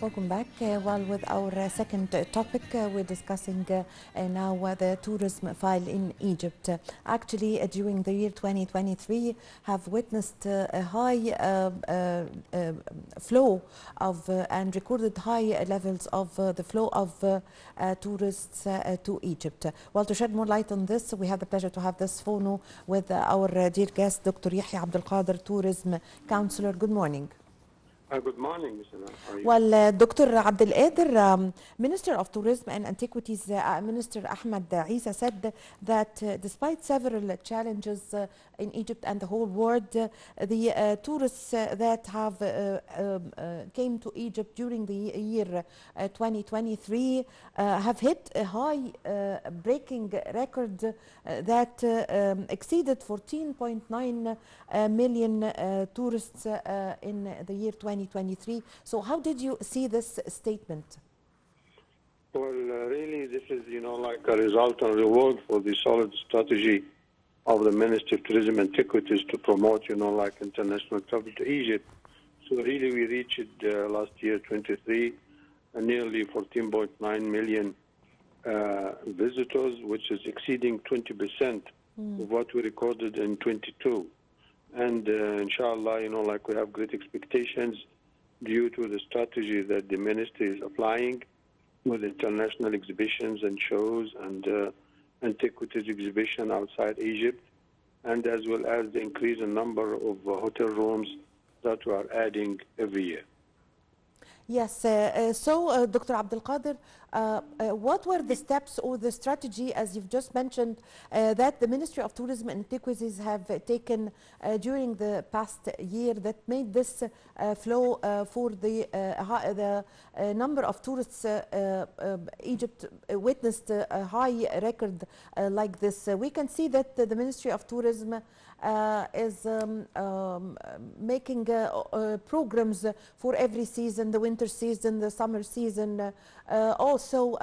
Welcome back. With our second topic, we're discussing now the tourism file in Egypt. Actually, during the year 2023, have witnessed a high flow of and recorded high levels of the flow of tourists to Egypt. Well, to shed more light on this, we have the pleasure to have this phone with our dear guest, Dr. Yehya Abdul, Qader, Tourism Counselor. Good morning. Good morning, Mr. How are you? Well, Dr. Abdul, Minister of Tourism and Antiquities, Minister Ahmed Isa said that despite several challenges in Egypt and the whole world, the tourists that have came to Egypt during the year 2023 have hit a high breaking record that exceeded 14.9 million tourists in the year 2023. So how did you see this statement? Well, really, this is, like a result and reward for the solid strategy of the Ministry of Tourism and Antiquities to promote, like international travel to Egypt. So really, we reached last year, 23, nearly 14.9 million visitors, which is exceeding 20% of what we recorded in 22. And inshallah, like we have great expectations due to the strategy that the ministry is applying with international exhibitions and shows and antiquities exhibition outside Egypt, and as well as the increase in number of hotel rooms that we are adding every year. Yes, so Dr. Abdul Qader, what were the steps or the strategy, as you've just mentioned, that the Ministry of Tourism and Antiquities have taken during the past year that made this flow for the number of tourists Egypt witnessed a high record like this? We can see that the Ministry of Tourism is making programs for every season, the winter season, the summer season. Also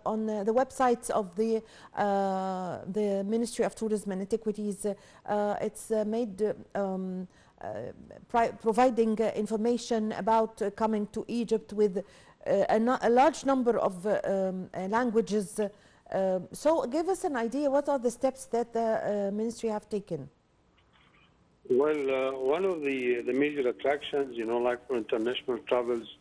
on the websites of the Ministry of Tourism and Antiquities, it's made providing information about coming to Egypt with a large number of languages. So give us an idea, what are the steps that the ministry have taken? Well, one of the major attractions, like for international travels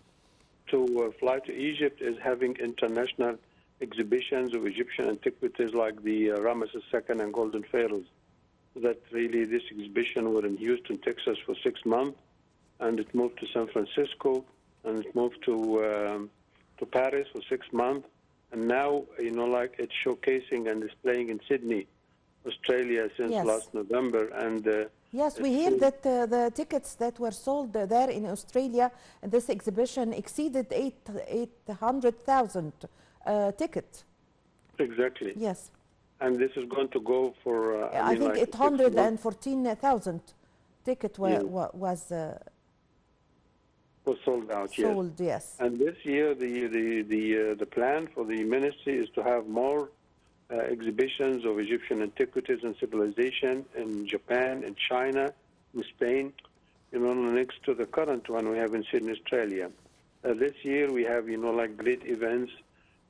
to fly to Egypt is having international exhibitions of Egyptian antiquities like the Ramesses II and Golden Pharaohs. That really, this exhibition was in Houston, Texas for 6 months, and it moved to San Francisco, and it moved to Paris for 6 months, and now, like it's showcasing and displaying in Sydney, Australia since last November, and yes, we hear that the tickets that were sold there in Australia, this exhibition exceeded 800,000 tickets. Exactly. Yes. And this is going to go for, I think like 814,000 tickets was sold out. Sold, yes. And this year, the plan for the ministry is to have more exhibitions of Egyptian antiquities and civilization in Japan, in China, in Spain, next to the current one we have in Sydney, Australia. This year we have, like great events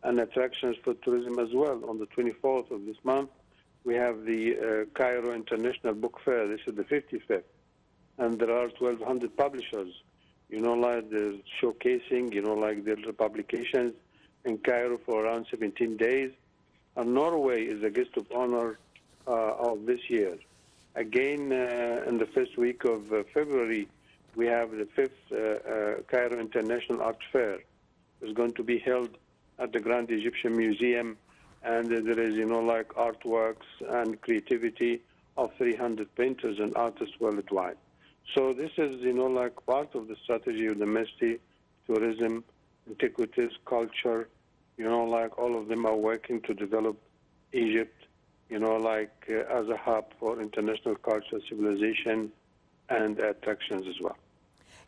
and attractions for tourism as well. On the 24th of this month, we have the Cairo International Book Fair. This is the 55th. And there are 1,200 publishers, like they're showcasing, like their publications in Cairo for around 17 days. And Norway is a guest of honor of this year. Again, in the first week of February, we have the 5th Cairo International Art Fair. It's going to be held at the Grand Egyptian Museum, and there is, like artworks and creativity of 300 painters and artists worldwide. So this is, like part of the strategy of the Ministry, Tourism, Antiquities, Culture. Like all of them are working to develop Egypt, like as a hub for international culture, civilization, and attractions as well.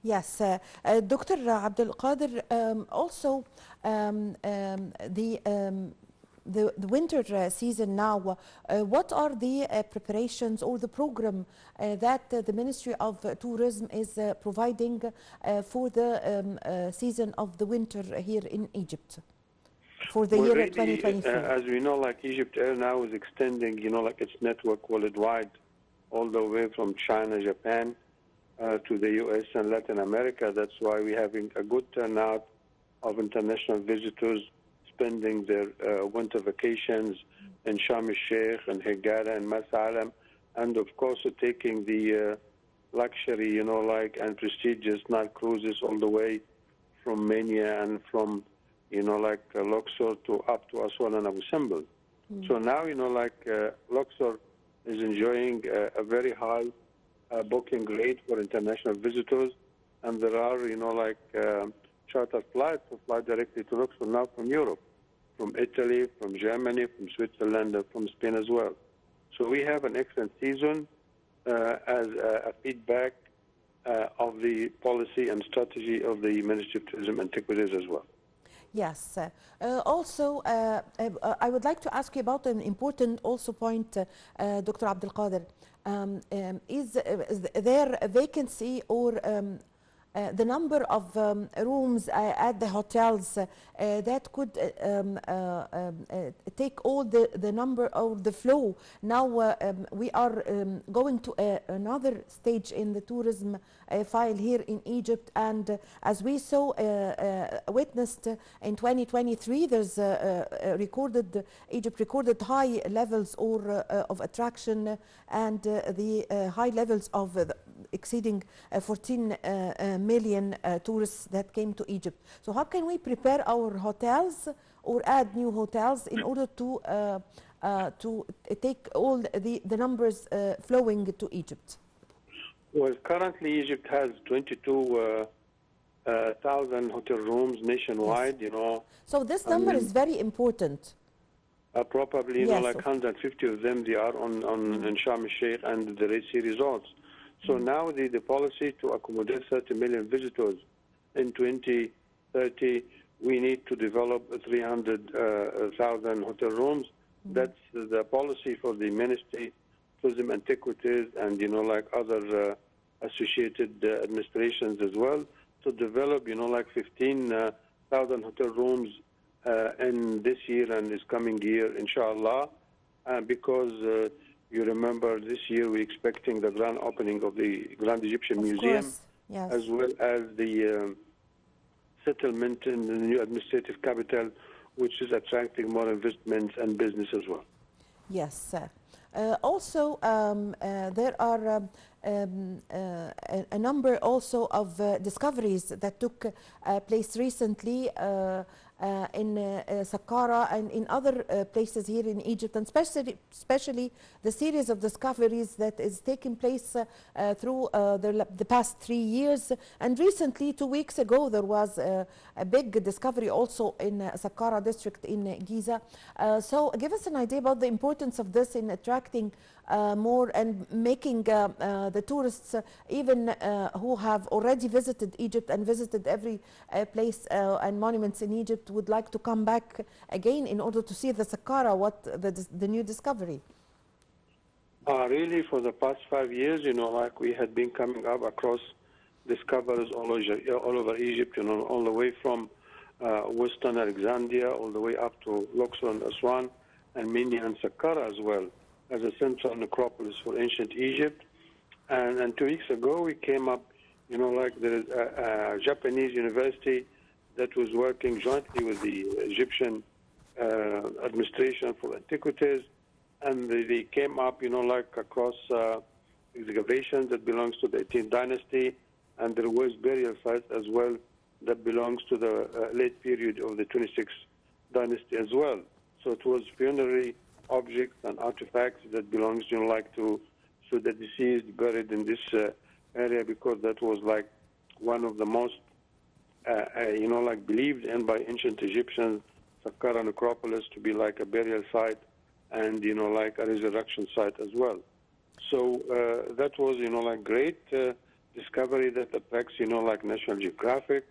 Yes, Dr. Abdul Qader, also the the winter season now. What are the preparations or the program that the Ministry of Tourism is providing for the season of the winter here in Egypt for the year Already, 2024? as we know, like Egypt Air now is extending, like its network worldwide, all the way from China, Japan, to the U.S. and Latin America. That's why we're having a good turnout of international visitors spending their winter vacations in Sharm el-Sheikh and Hurghada and Mas Alam, and of course taking the luxury, and prestigious night cruises all the way from Mania and from, Luxor to up to Aswan and Abu Simbel. So now, Luxor is enjoying a very high booking rate for international visitors, and there are, charter flights to fly directly to Luxor now from Europe, from Italy, from Germany, from Switzerland, and from Spain as well. So we have an excellent season as a feedback of the policy and strategy of the Ministry of Tourism and Antiquities as well. Yes. Also, I would like to ask you about an important also point, Dr. Abdul Qader. Is there a vacancy or the number of rooms at the hotels that could take all the number of the flow? Now we are going to another stage in the tourism file here in Egypt, and as we saw witnessed in 2023, there's Egypt recorded high levels of attraction and the high levels of exceeding 14 million tourists that came to Egypt. So how can we prepare our hotels or add new hotels in order to take all the numbers flowing to Egypt? Well, currently Egypt has 22,000 hotel rooms nationwide, Yes. So this number is very important. Probably, like 150 of them, they are in Sharm el-Sheikh and the Red Sea resorts. So now the policy to accommodate 30 million visitors in 2030, we need to develop 300,000 hotel rooms. That's the policy for the Ministry of Tourism and Antiquities and, other associated administrations as well, to develop, 15,000 hotel rooms in this year and this coming year, inshallah, because you remember this year we're expecting the grand opening of the Grand Egyptian Museum, yes, as well as the settlement in the new administrative capital, which is attracting more investments and business as well. Yes. Also, there are a number also of discoveries that took place recently in Saqqara and in other places here in Egypt, and especially the series of discoveries that is taking place through the past 3 years. And recently, 2 weeks ago, there was a big discovery also in Saqqara district in Giza. So give us an idea about the importance of this in attracting more and making the tourists, even who have already visited Egypt and visited every place and monuments in Egypt, would like to come back again in order to see the Saqqara, what the new discovery. Really, for the past 5 years, we had been coming up across discoveries all over Egypt, all the way from Western Alexandria, all the way up to Luxor and Aswan, and Minya and Saqqara as well, as a central necropolis for ancient Egypt. And 2 weeks ago, we came up, there is a Japanese university that was working jointly with the Egyptian administration for antiquities, and they came up, across excavations that belongs to the 18th dynasty, and there was burial sites as well that belongs to the late period of the 26th dynasty as well. So it was funerary objects and artifacts that belongs, to the deceased buried in this area, because that was one of the most, believed in by ancient Egyptians, Saqqara necropolis to be like a burial site and, a resurrection site as well. So that was, great discovery that attracts, National Geographic,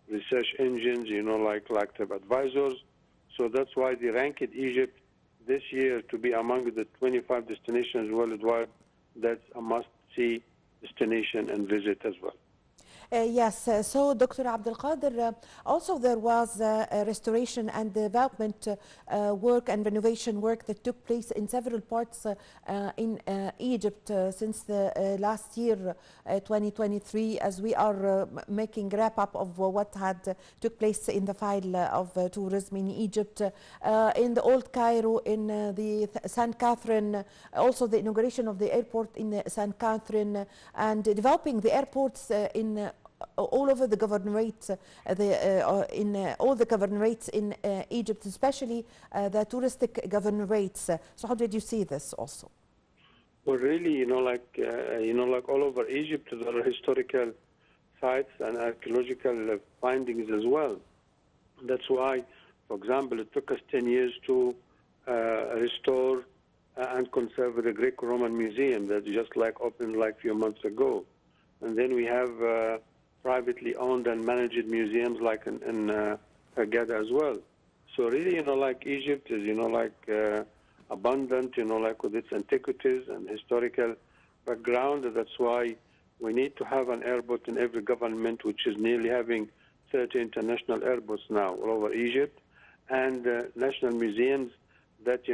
research engines, like TripAdvisors. So that's why they ranked Egypt this year to be among the 25 destinations worldwide that's a must-see destination and visit as well. Yes, so Dr. Abdul Qader, also there was restoration and development work and renovation work that took place in several parts in Egypt since the last year, 2023, as we are making wrap-up of what had took place in the file of tourism in Egypt, in the Old Cairo, in the St. Catherine, also the inauguration of the airport in St. Catherine, and developing the airports in all over the governorates, in all the governorates in Egypt, especially the touristic governorates. So how did you see this also? Well, really, like all over Egypt, there are historical sites and archaeological findings as well. That's why, for example, it took us 10 years to restore and conserve the Greco-Roman Museum that just like opened like a few months ago. And then we have privately owned and managed museums like in Qader as well. So really, like Egypt is, abundant, like with its antiquities and historical background. That's why we need to have an airport in every government, which is nearly having 30 international airports now all over Egypt, and national museums that,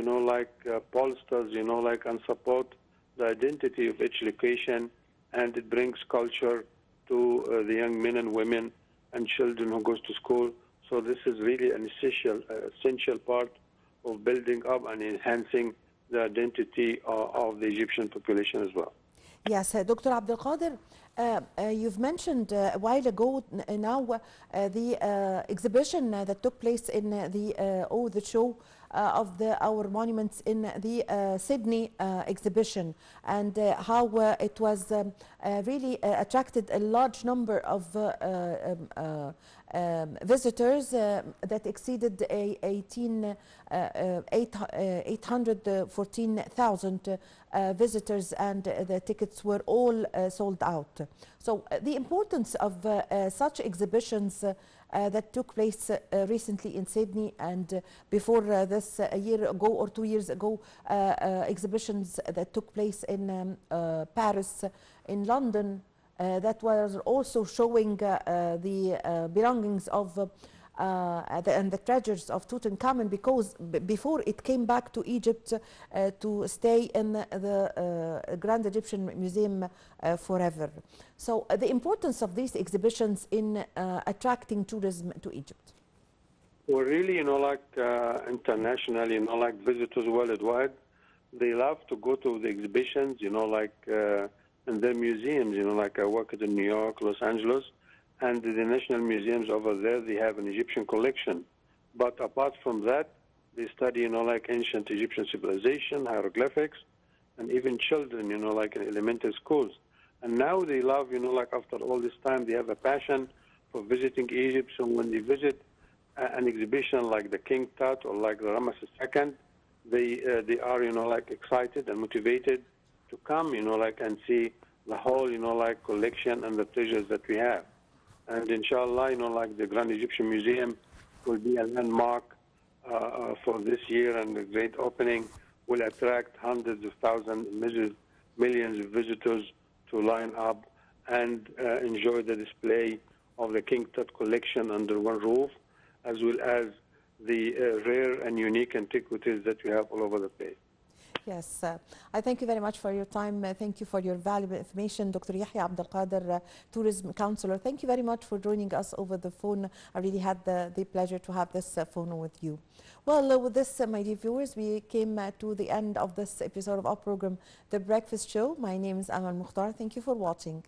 bolsters, and support the identity of each location, and it brings culture to the young men and women and children who goes to school. So this is really an essential part of building up and enhancing the identity of the Egyptian population as well. Yes, Dr. Abdul Qader, you've mentioned a while ago now the exhibition that took place in the show of our monuments in the Sydney exhibition, and how it was really attracted a large number of visitors that exceeded 814,000 visitors, and the tickets were all sold out. So the importance of such exhibitions that took place recently in Sydney, and before this a year ago or 2 years ago, exhibitions that took place in Paris, in London, that was also showing the belongings of and the treasures of Tutankhamun, because before it came back to Egypt to stay in the Grand Egyptian Museum forever. So the importance of these exhibitions in attracting tourism to Egypt. Well, really, internationally, visitors worldwide, they love to go to the exhibitions, in their museums, I worked in New York, Los Angeles, and the national museums over there, they have an Egyptian collection. But apart from that, they study, ancient Egyptian civilization, hieroglyphics, and even children, in elementary schools. And now they love, after all this time, they have a passion for visiting Egypt. So when they visit an exhibition like the King Tut or like the Ramesses II, they are, excited and motivated to come, and see the whole, collection and the treasures that we have. And inshallah, the Grand Egyptian Museum will be a landmark for this year, and the great opening will attract hundreds of thousands, millions of visitors to line up and enjoy the display of the King Tut collection under one roof, as well as the rare and unique antiquities that we have all over the place. Yes, I thank you very much for your time. Thank you for your valuable information, Dr. Yehya Abdul Qader, Tourism Counselor. Thank you very much for joining us over the phone. I really had the pleasure to have this phone with you. Well, with this, my dear viewers, we came to the end of this episode of our program, The Breakfast Show. My name is Amal Mukhtar. Thank you for watching.